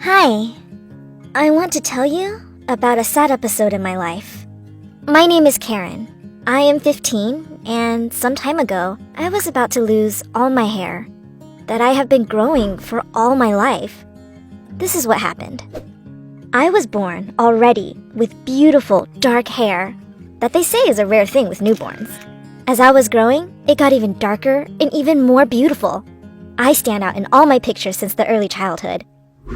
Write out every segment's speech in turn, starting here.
Hi, I want to tell you about a sad episode in my life. My name is Karen. I am 15, and some time ago, I was about to lose all my hair that I have been growing for all my life. This is what happened. I was born already with beautiful dark hair that they say is a rare thing with newborns. As I was growing, it got even darker and even more beautiful. I stand out in all my pictures since the early childhood,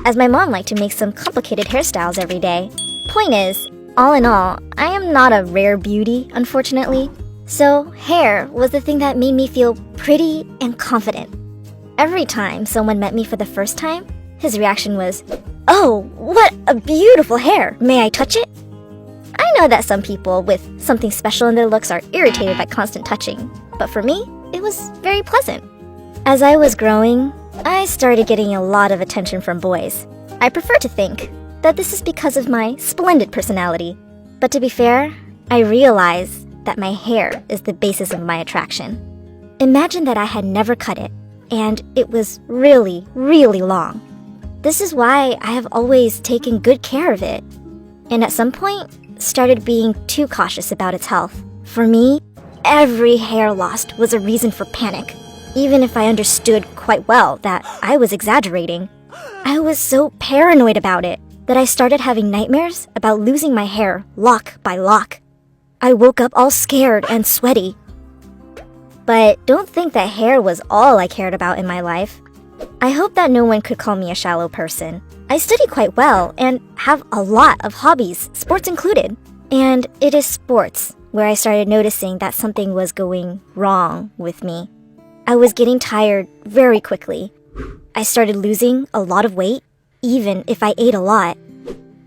as my mom liked to make some complicated hairstyles every day. Point is, all in all, I am not a rare beauty, unfortunately. So hair was the thing that made me feel pretty and confident. Every time someone met me for the first time, his reaction was, "Oh, what a beautiful hair! May I touch it?" I know that some people with something special in their looks are irritated by constant touching, but for me, it was very pleasant. As I was growing, I started getting a lot of attention from boys. I prefer to think that this is because of my splendid personality. But to be fair, I realize that my hair is the basis of my attraction. Imagine that I had never cut it, and it was really, really long. This is why I have always taken good care of it, and at some point, started being too cautious about its health. For me, every hair lost was a reason for panic, even if I understood quite well that I was exaggerating. I was so paranoid about it that I started having nightmares about losing my hair lock by lock. I woke up all scared and sweaty. But don't think that hair was all I cared about in my life. I hope that no one could call me a shallow person. I study quite well and have a lot of hobbies, sports included. And it is sports where I started noticing that something was going wrong with me. I was getting tired very quickly. I started losing a lot of weight, even if I ate a lot.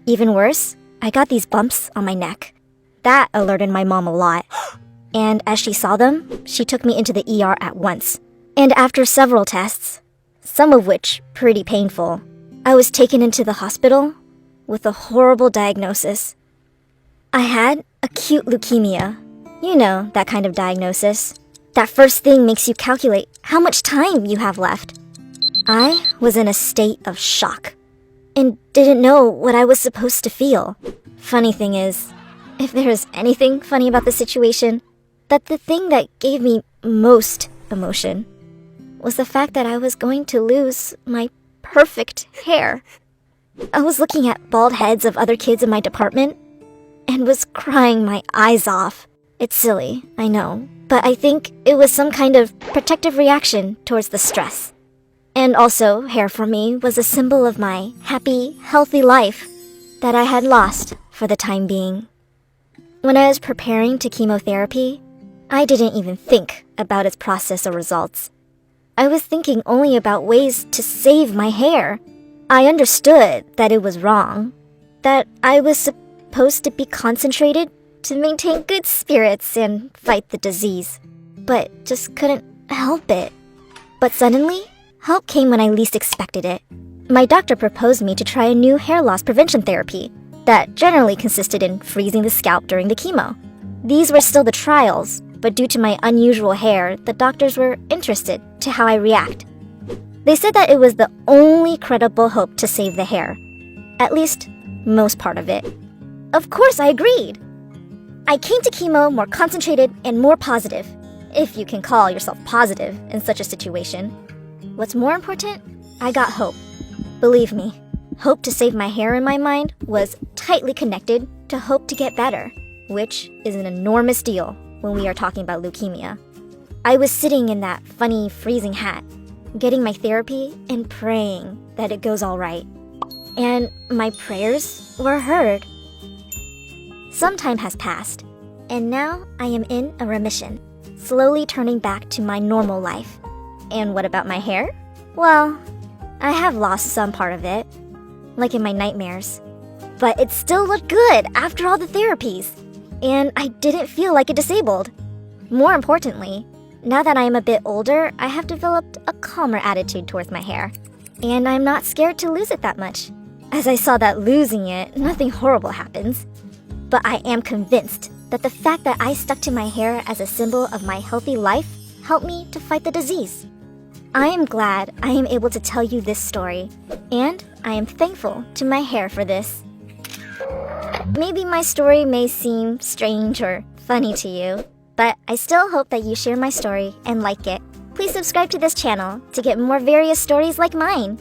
Even worse, I got these bumps on my neck. That alerted my mom a lot. And as she saw them, she took me into the ER at once. And after several tests, some of which pretty painful, I was taken into the hospital with a horrible diagnosis. I had acute leukemia. You know, that kind of diagnosis. That first thing makes you calculate how much time you have left. I was in a state of shock and didn't know what I was supposed to feel. Funny thing is, if there is anything funny about the situation, that the thing that gave me most emotion was the fact that I was going to lose my perfect hair. I was looking at bald heads of other kids in my department and was crying my eyes off. It's silly, I know, but I think it was some kind of protective reaction towards the stress. And also, hair for me was a symbol of my happy, healthy life that I had lost for the time being. When I was preparing to chemotherapy, I didn't even think about its process or results. I was thinking only about ways to save my hair. I understood that it was wrong, that I was supposed to be concentrated to maintain good spirits and fight the disease, but just couldn't help it. But suddenly, help came when I least expected it. My doctor proposed me to try a new hair loss prevention therapy that generally consisted in freezing the scalp during the chemo. These were still the trials, but due to my unusual hair, the doctors were interested to how I react. They said that it was the only credible hope to save the hair, at least most part of it. Of course, I agreed. I came to chemo more concentrated and more positive, if you can call yourself positive in such a situation. What's more important, I got hope. Believe me, hope to save my hair in my mind was tightly connected to hope to get better, which is an enormous deal when we are talking about leukemia. I was sitting in that funny freezing hat, getting my therapy and praying that it goes all right. And my prayers were heard. Some time has passed, and now I am in a remission, slowly turning back to my normal life. And what about my hair? Well, I have lost some part of it, like in my nightmares. But it still looked good after all the therapies, and I didn't feel like it disabled. More importantly, now that I am a bit older, I have developed a calmer attitude towards my hair, and I'm not scared to lose it that much, as I saw that losing it, nothing horrible happens. But I am convinced that the fact that I stuck to my hair as a symbol of my healthy life helped me to fight the disease. I am glad I am able to tell you this story, and I am thankful to my hair for this. Maybe my story may seem strange or funny to you, but I still hope that you share my story and like it. Please subscribe to this channel to get more various stories like mine.